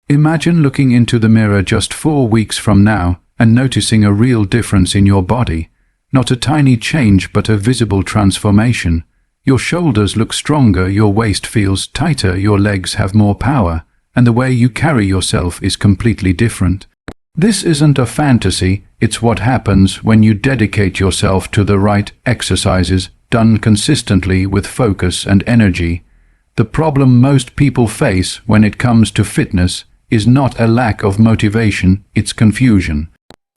Imagine looking into the mirror just 4 weeks from now and noticing a real difference in your body. Not a tiny change, but a visible transformation. Your shoulders look stronger, your waist feels tighter, your legs have more power, and the way you carry yourself is completely different. This isn't a fantasy, it's what happens when you dedicate yourself to the right exercises, done consistently with focus and energy. The problem most people face when it comes to fitness is not a lack of motivation, it's confusion.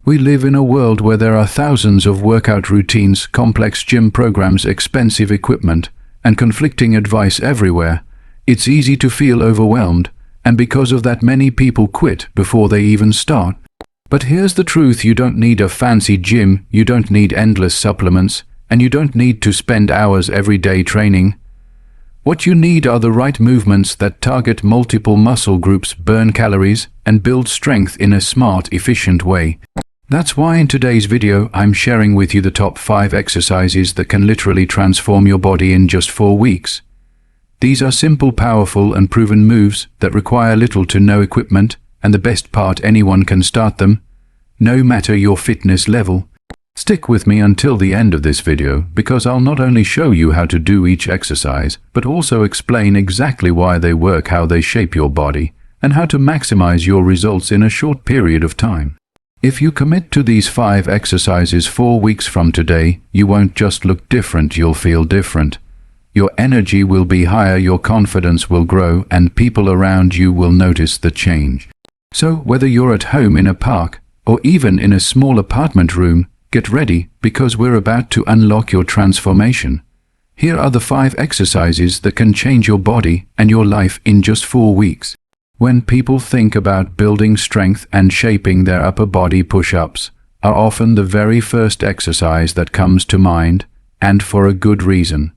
We live in a world where there are thousands of workout routines, complex gym programs, expensive equipment, and conflicting advice everywhere. It's easy to feel overwhelmed, and because of that many people quit before they even start. But here's the truth: you don't need a fancy gym, you don't need endless supplements, and you don't need to spend hours every day training. What you need are the right movements that target multiple muscle groups, burn calories, and build strength in a smart, efficient way. That's why in today's video I'm sharing with you the top 5 exercises that can literally transform your body in just 4 weeks. These are simple, powerful, and proven moves that require little to no equipment, and the best part, anyone can start them, no matter your fitness level. Stick with me until the end of this video, because I'll not only show you how to do each exercise, but also explain exactly why they work, how they shape your body, and how to maximize your results in a short period of time. If you commit to these 5 exercises 4 weeks from today, you won't just look different, you'll feel different. Your energy will be higher, your confidence will grow, and people around you will notice the change. So whether you're at home, in a park, or even in a small apartment room, get ready, because we're about to unlock your transformation. Here are the 5 exercises that can change your body and your life in just 4 weeks. When people think about building strength and shaping their upper body, push-ups are often the very first exercise that comes to mind, and for a good reason.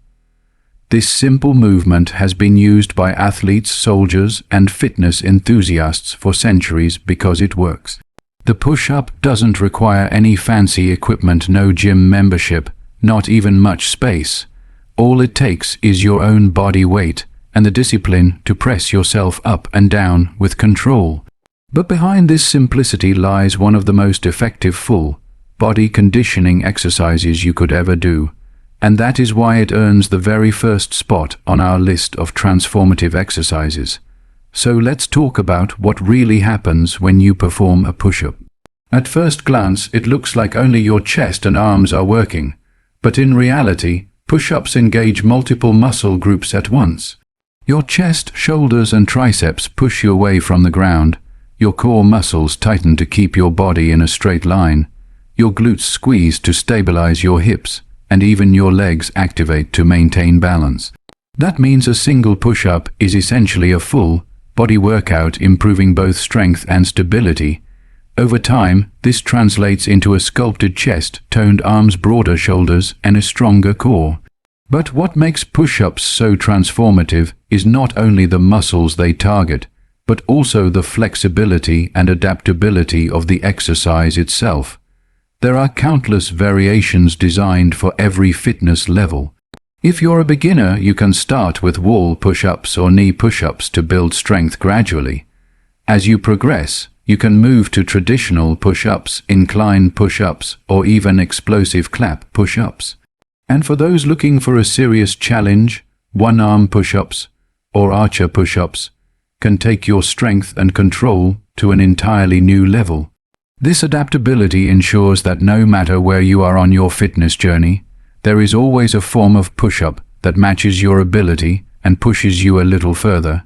This simple movement has been used by athletes, soldiers, and fitness enthusiasts for centuries because it works. The push-up doesn't require any fancy equipment, no gym membership, not even much space. All it takes is your own body weight and the discipline to press yourself up and down with control. But behind this simplicity lies one of the most effective full body conditioning exercises you could ever do. And that is why it earns the very first spot on our list of transformative exercises. So let's talk about what really happens when you perform a push-up. At first glance, it looks like only your chest and arms are working, but in reality, push-ups engage multiple muscle groups at once. Your chest, shoulders, and triceps push you away from the ground. Your core muscles tighten to keep your body in a straight line. Your glutes squeeze to stabilize your hips, and even your legs activate to maintain balance. That means a single push-up is essentially a full body workout, improving both strength and stability. Over time, this translates into a sculpted chest, toned arms, broader shoulders, and a stronger core. But what makes push-ups so transformative is not only the muscles they target, but also the flexibility and adaptability of the exercise itself. There are countless variations designed for every fitness level. If you're a beginner, you can start with wall push-ups or knee push-ups to build strength gradually. As you progress, you can move to traditional push-ups, incline push-ups, or even explosive clap push-ups. And for those looking for a serious challenge, one-arm push-ups or archer push-ups can take your strength and control to an entirely new level. This adaptability ensures that no matter where you are on your fitness journey, there is always a form of push-up that matches your ability and pushes you a little further.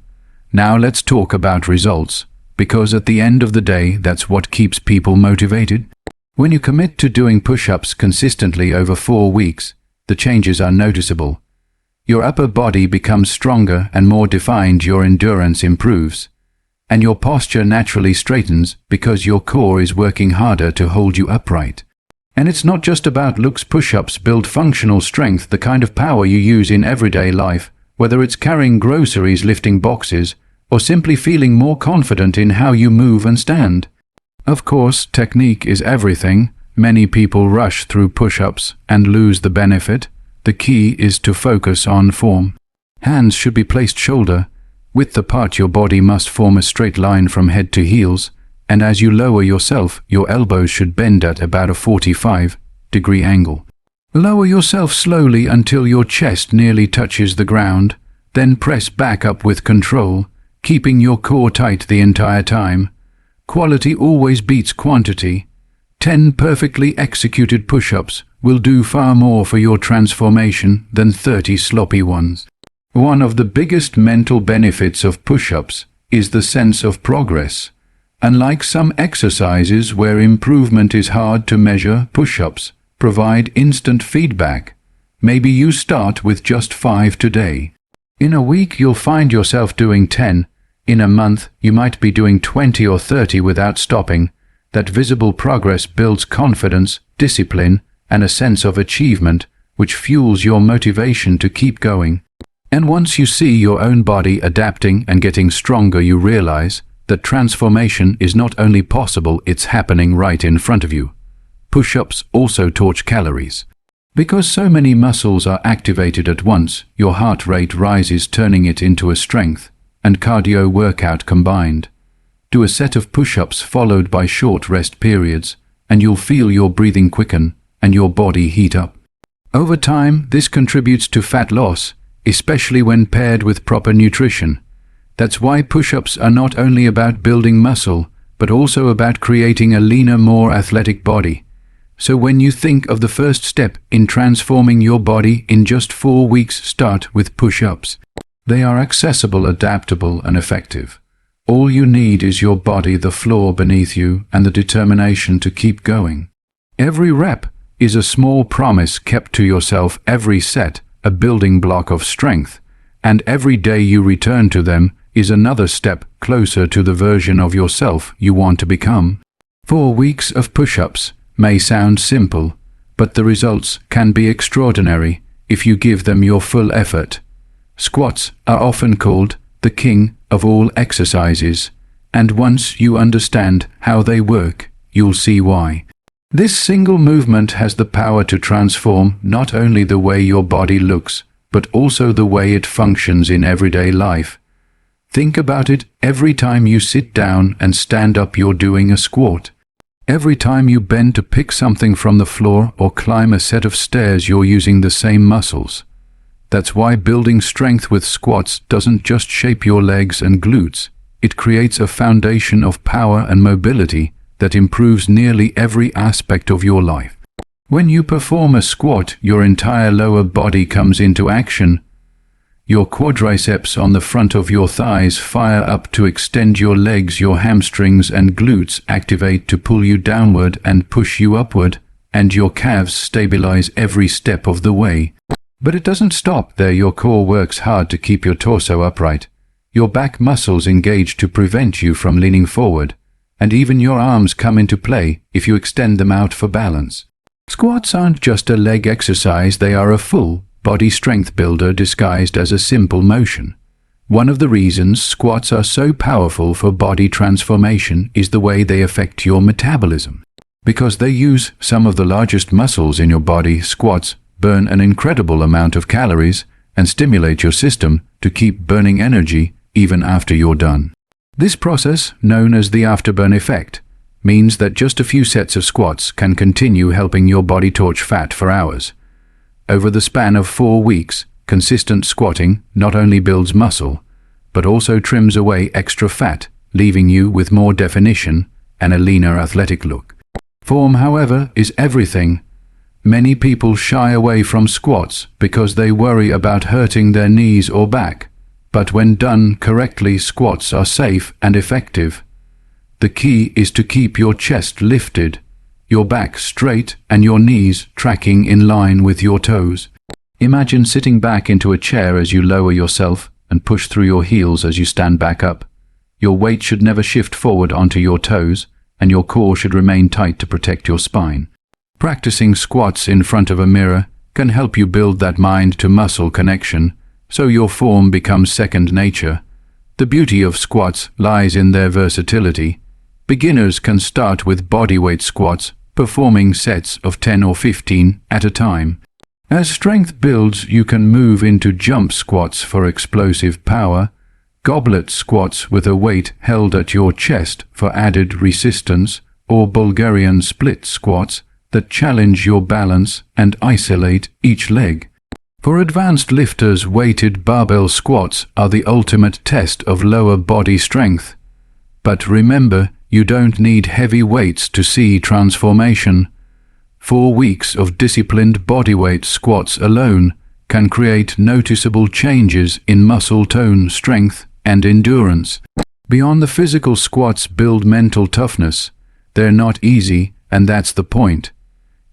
Now let's talk about results, because at the end of the day, that's what keeps people motivated. When you commit to doing push-ups consistently over 4 weeks, the changes are noticeable. Your upper body becomes stronger and more defined, your endurance improves, and your posture naturally straightens because your core is working harder to hold you upright. And it's not just about looks. Push-ups build functional strength, the kind of power you use in everyday life, whether it's carrying groceries, lifting boxes, or simply feeling more confident in how you move and stand. Of course, technique is everything. Many people rush through push-ups and lose the benefit. The key is to focus on form. Hands should be placed shoulder Width apart, your body must form a straight line from head to heels, and as you lower yourself, your elbows should bend at about a 45-degree angle. Lower yourself slowly until your chest nearly touches the ground, then press back up with control, keeping your core tight the entire time. Quality always beats quantity. 10 perfectly executed push-ups will do far more for your transformation than 30 sloppy ones. One of the biggest mental benefits of push-ups is the sense of progress. Unlike some exercises where improvement is hard to measure, push-ups provide instant feedback. Maybe you start with just 5 today. In a week you'll find yourself doing 10. In a month you might be doing 20 or 30 without stopping. That visible progress builds confidence, discipline, and a sense of achievement, which fuels your motivation to keep going. And once you see your own body adapting and getting stronger, you realize that transformation is not only possible, it's happening right in front of you. Push-ups also torch calories. Because so many muscles are activated at once, your heart rate rises, turning it into a strength and cardio workout combined. Do a set of push-ups followed by short rest periods, and you'll feel your breathing quicken and your body heat up. Over time, this contributes to fat loss, especially when paired with proper nutrition. That's why push-ups are not only about building muscle, but also about creating a leaner, more athletic body. So when you think of the first step in transforming your body in just 4 weeks, start with push-ups. They are accessible, adaptable, and effective. All you need is your body, the floor beneath you, and the determination to keep going. Every rep is a small promise kept to yourself, every set a building block of strength, and every day you return to them is another step closer to the version of yourself you want to become. 4 weeks of push-ups may sound simple, but the results can be extraordinary if you give them your full effort. Squats are often called the king of all exercises, and once you understand how they work, you'll see why. This single movement has the power to transform not only the way your body looks, but also the way it functions in everyday life. Think about it: every time you sit down and stand up, you're doing a squat. Every time you bend to pick something from the floor or climb a set of stairs, you're using the same muscles. That's why building strength with squats doesn't just shape your legs and glutes. It creates a foundation of power and mobility that improves nearly every aspect of your life. When you perform a squat, your entire lower body comes into action. Your quadriceps on the front of your thighs fire up to extend your legs, your hamstrings and glutes activate to pull you downward and push you upward, and your calves stabilize every step of the way. But it doesn't stop there. Your core works hard to keep your torso upright. Your back muscles engage to prevent you from leaning forward, and even your arms come into play if you extend them out for balance. Squats aren't just a leg exercise, they are a full body strength builder disguised as a simple motion. One of the reasons squats are so powerful for body transformation is the way they affect your metabolism. Because they use some of the largest muscles in your body, squats burn an incredible amount of calories and stimulate your system to keep burning energy even after you're done. This process, known as the afterburn effect, means that just a few sets of squats can continue helping your body torch fat for hours. Over the span of 4 weeks, consistent squatting not only builds muscle, but also trims away extra fat, leaving you with more definition and a leaner, athletic look. Form, however, is everything. Many people shy away from squats because they worry about hurting their knees or back. But when done correctly, squats are safe and effective. The key is to keep your chest lifted, your back straight, and your knees tracking in line with your toes. Imagine sitting back into a chair as you lower yourself and push through your heels as you stand back up. Your weight should never shift forward onto your toes, and your core should remain tight to protect your spine. Practicing squats in front of a mirror can help you build that mind-to-muscle connection, so your form becomes second nature. The beauty of squats lies in their versatility. Beginners can start with bodyweight squats, performing sets of 10 or 15 at a time. As strength builds, you can move into jump squats for explosive power. goblet squats with a weight held at your chest for added resistance, or Bulgarian split squats that challenge your balance and isolate each leg. For advanced lifters, weighted barbell squats are the ultimate test of lower body strength. But remember, you don't need heavy weights to see transformation. 4 weeks of disciplined bodyweight squats alone can create noticeable changes in muscle tone, strength, and endurance. Beyond the physical, squats build mental toughness. They're not easy, and that's the point.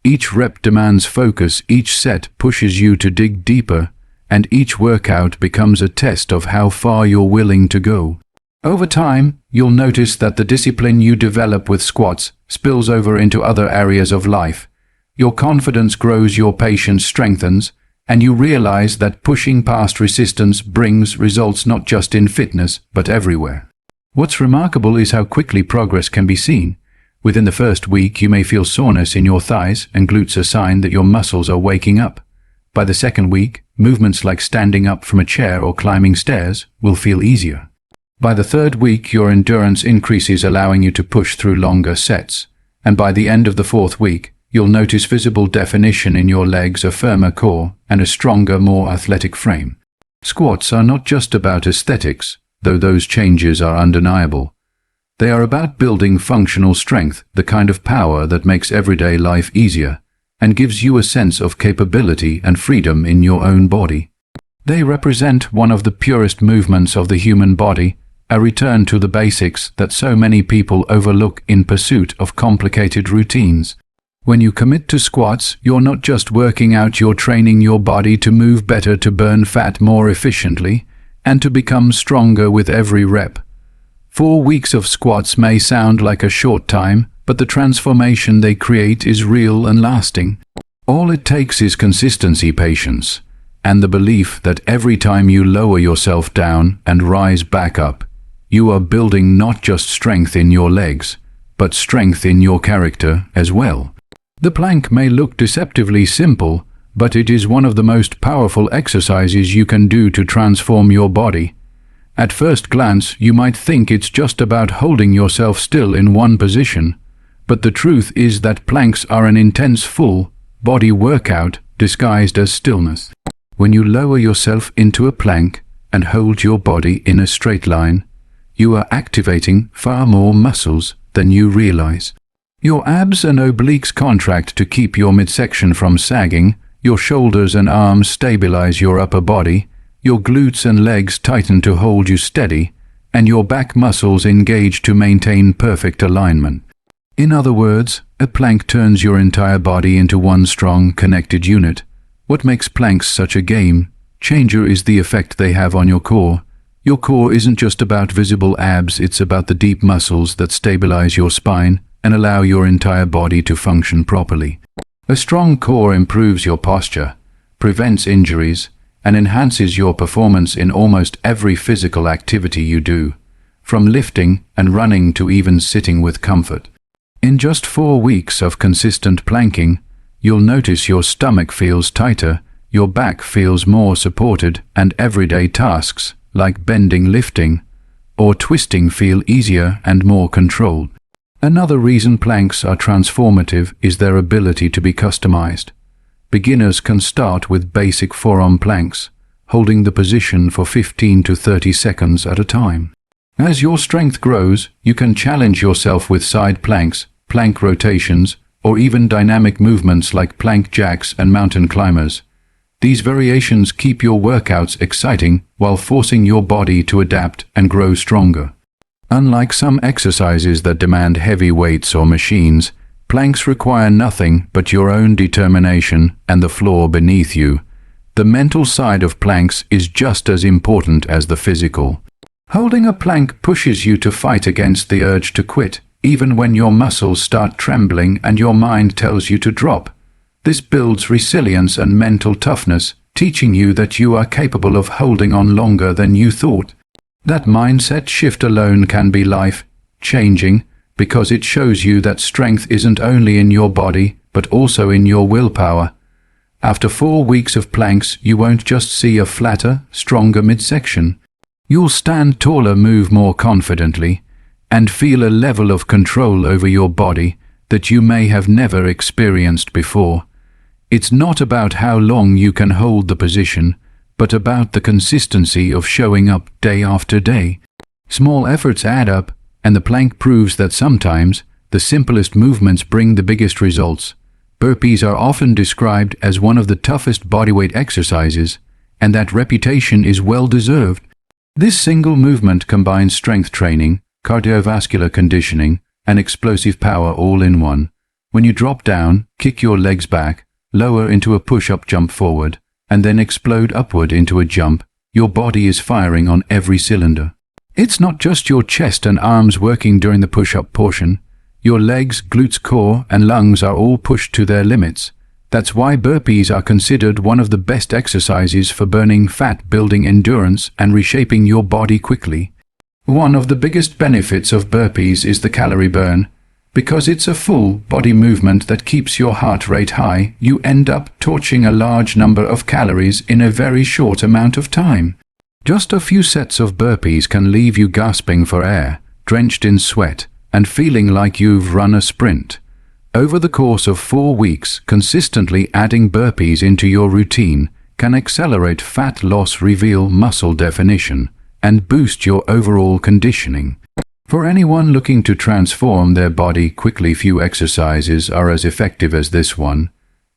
Each rep demands focus, each set pushes you to dig deeper, and each workout becomes a test of how far you're willing to go. Over time, you'll notice that the discipline you develop with squats spills over into other areas of life. Your confidence grows, your patience strengthens, and you realize that pushing past resistance brings results not just in fitness, but everywhere. What's remarkable is how quickly progress can be seen. Within the first week, you may feel soreness in your thighs and glutes, a sign that your muscles are waking up. By the second week, movements like standing up from a chair or climbing stairs will feel easier. By the third week, your endurance increases, allowing you to push through longer sets. And by the end of the fourth week, you'll notice visible definition in your legs, a firmer core, and a stronger, more athletic frame. Squats are not just about aesthetics, though those changes are undeniable. They are about building functional strength, the kind of power that makes everyday life easier and gives you a sense of capability and freedom in your own body. They represent one of the purest movements of the human body, a return to the basics that so many people overlook in pursuit of complicated routines. When you commit to squats, you're not just working out, you're training your body to move better, to burn fat more efficiently, and to become stronger with every rep. 4 weeks of squats may sound like a short time, but the transformation they create is real and lasting. All it takes is consistency, patience, and the belief that every time you lower yourself down and rise back up, you are building not just strength in your legs, but strength in your character as well. The plank may look deceptively simple, but it is one of the most powerful exercises you can do to transform your body. At first glance, you might think it's just about holding yourself still in one position, but the truth is that planks are an intense full body workout disguised as stillness. When you lower yourself into a plank and hold your body in a straight line, you are activating far more muscles than you realize. Your abs and obliques contract to keep your midsection from sagging, your shoulders and arms stabilize your upper body, your glutes and legs tighten to hold you steady, and your back muscles engage to maintain perfect alignment. In other words, a plank turns your entire body into one strong, connected unit. What makes planks such a game changer is the effect they have on your core. Your core isn't just about visible abs, it's about the deep muscles that stabilize your spine and allow your entire body to function properly. A strong core improves your posture, prevents injuries, and enhances your performance in almost every physical activity you do, from lifting and running to even sitting with comfort. In just 4 weeks of consistent planking, you'll notice your stomach feels tighter, your back feels more supported, and everyday tasks, like bending, lifting, or twisting, feel easier and more controlled. Another reason planks are transformative is their ability to be customized. Beginners can start with basic forearm planks, holding the position for 15 to 30 seconds at a time. As your strength grows, you can challenge yourself with side planks, plank rotations, or even dynamic movements like plank jacks and mountain climbers. These variations keep your workouts exciting while forcing your body to adapt and grow stronger. Unlike some exercises that demand heavy weights or machines, planks require nothing but your own determination and the floor beneath you. The mental side of planks is just as important as the physical. Holding a plank pushes you to fight against the urge to quit, even when your muscles start trembling and your mind tells you to drop. This builds resilience and mental toughness, teaching you that you are capable of holding on longer than you thought. That mindset shift alone can be life-changing, because it shows you that strength isn't only in your body, but also in your willpower. After 4 weeks of planks, you won't just see a flatter, stronger midsection. You'll stand taller, move more confidently, and feel a level of control over your body that you may have never experienced before. It's not about how long you can hold the position, but about the consistency of showing up day after day. Small efforts add up, and the plank proves that sometimes the simplest movements bring the biggest results. Burpees are often described as one of the toughest bodyweight exercises, and that reputation is well deserved. This single movement combines strength training, cardiovascular conditioning, and explosive power all in one. When you drop down, kick your legs back, lower into a push-up jump forward, and then explode upward into a jump, your body is firing on every cylinder. It's not just your chest and arms working during the push-up portion. Your legs, glutes, core, and lungs are all pushed to their limits. That's why burpees are considered one of the best exercises for burning fat, building endurance, and reshaping your body quickly. One of the biggest benefits of burpees is the calorie burn. Because it's a full body movement that keeps your heart rate high, you end up torching a large number of calories in a very short amount of time. Just a few sets of burpees can leave you gasping for air, drenched in sweat, and feeling like you've run a sprint. Over the course of 4 weeks, consistently adding burpees into your routine can accelerate fat loss, reveal muscle definition, and boost your overall conditioning. For anyone looking to transform their body quickly, few exercises are as effective as this one.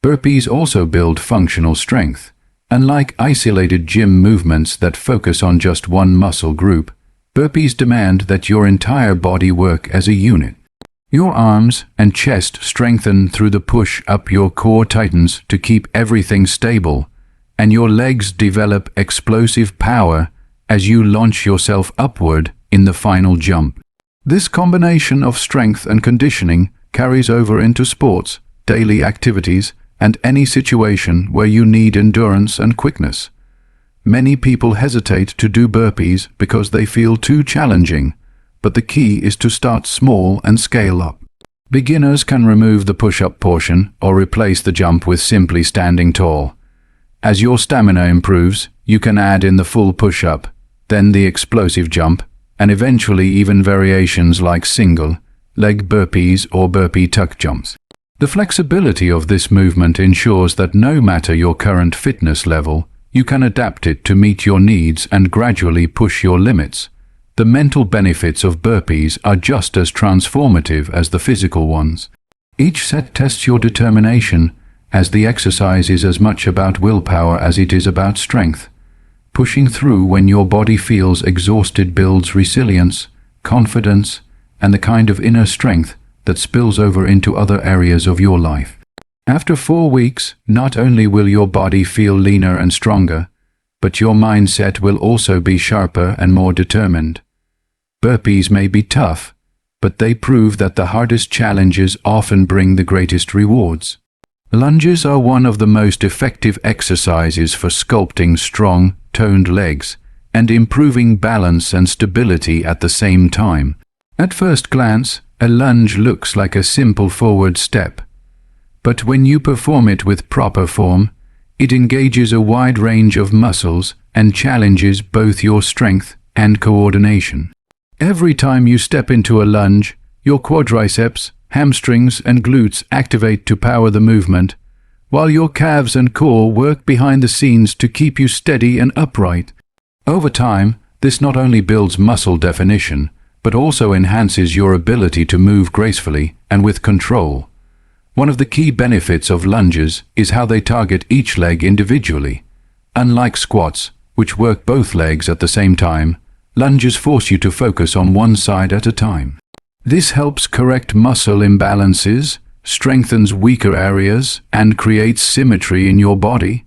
Burpees also build functional strength. Unlike isolated gym movements that focus on just one muscle group, burpees demand that your entire body work as a unit. Your arms and chest strengthen through the push up, your core tightens to keep everything stable, and your legs develop explosive power as you launch yourself upward in the final jump. This combination of strength and conditioning carries over into sports, daily activities, and any situation where you need endurance and quickness. Many people hesitate to do burpees because they feel too challenging, but the key is to start small and scale up. Beginners can remove the push-up portion or replace the jump with simply standing tall. As your stamina improves, you can add in the full push-up, then the explosive jump, and eventually even variations like single leg burpees or burpee tuck jumps. The flexibility of this movement ensures that no matter your current fitness level, you can adapt it to meet your needs and gradually push your limits. The mental benefits of burpees are just as transformative as the physical ones. Each set tests your determination, as the exercise is as much about willpower as it is about strength. Pushing through when your body feels exhausted builds resilience, confidence, and the kind of inner strength that spills over into other areas of your life. After 4 weeks, not only will your body feel leaner and stronger, but your mindset will also be sharper and more determined. Burpees may be tough, but they prove that the hardest challenges often bring the greatest rewards. Lunges are one of the most effective exercises for sculpting strong, toned legs and improving balance and stability at the same time. At first glance, a lunge looks like a simple forward step, but when you perform it with proper form, it engages a wide range of muscles and challenges both your strength and coordination. Every time you step into a lunge, your quadriceps, hamstrings, and glutes activate to power the movement, while your calves and core work behind the scenes to keep you steady and upright. Over time, this not only builds muscle definition, but also enhances your ability to move gracefully and with control. One of the key benefits of lunges is how they target each leg individually. Unlike squats, which work both legs at the same time, lunges force you to focus on one side at a time. This helps correct muscle imbalances, strengthens weaker areas, and creates symmetry in your body.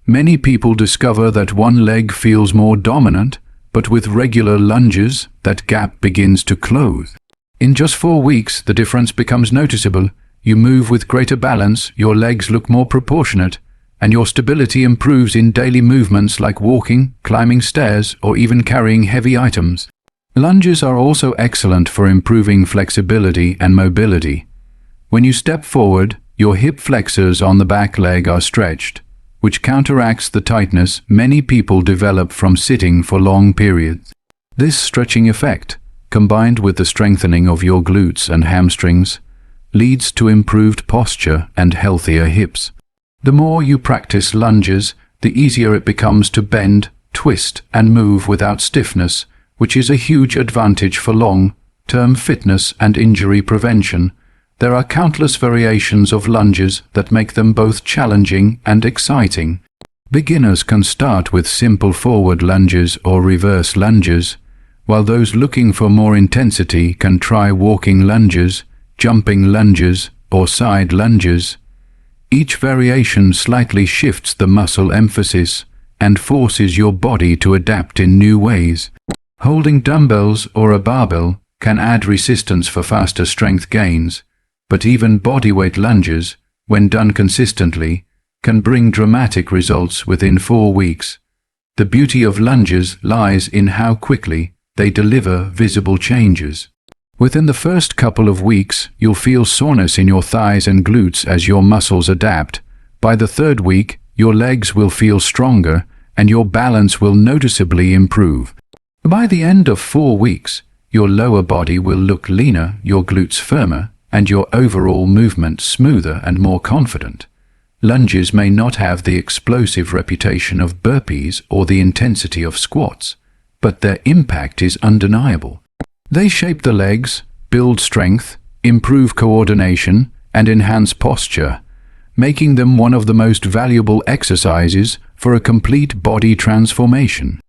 Many people discover that one leg feels more dominant, but with regular lunges, that gap begins to close. In just 4 weeks, the difference becomes noticeable. You move with greater balance, your legs look more proportionate, and your stability improves in daily movements like walking, climbing stairs, or even carrying heavy items. Lunges are also excellent for improving flexibility and mobility. When you step forward, your hip flexors on the back leg are stretched, which counteracts the tightness many people develop from sitting for long periods. This stretching effect, combined with the strengthening of your glutes and hamstrings, leads to improved posture and healthier hips. The more you practice lunges, the easier it becomes to bend, twist, and move without stiffness, which is a huge advantage for long-term fitness and injury prevention. There are countless variations of lunges that make them both challenging and exciting. Beginners can start with simple forward lunges or reverse lunges, while those looking for more intensity can try walking lunges, jumping lunges, or side lunges. Each variation slightly shifts the muscle emphasis and forces your body to adapt in new ways. Holding dumbbells or a barbell can add resistance for faster strength gains, but even bodyweight lunges, when done consistently, can bring dramatic results within 4 weeks. The beauty of lunges lies in how quickly they deliver visible changes. Within the first couple of weeks, you'll feel soreness in your thighs and glutes as your muscles adapt. By the 3rd week, your legs will feel stronger and your balance will noticeably improve. By the end of 4 weeks, your lower body will look leaner, your glutes firmer, and your overall movement smoother and more confident. Lunges may not have the explosive reputation of burpees or the intensity of squats, but their impact is undeniable. They shape the legs, build strength, improve coordination, and enhance posture, making them one of the most valuable exercises for a complete body transformation.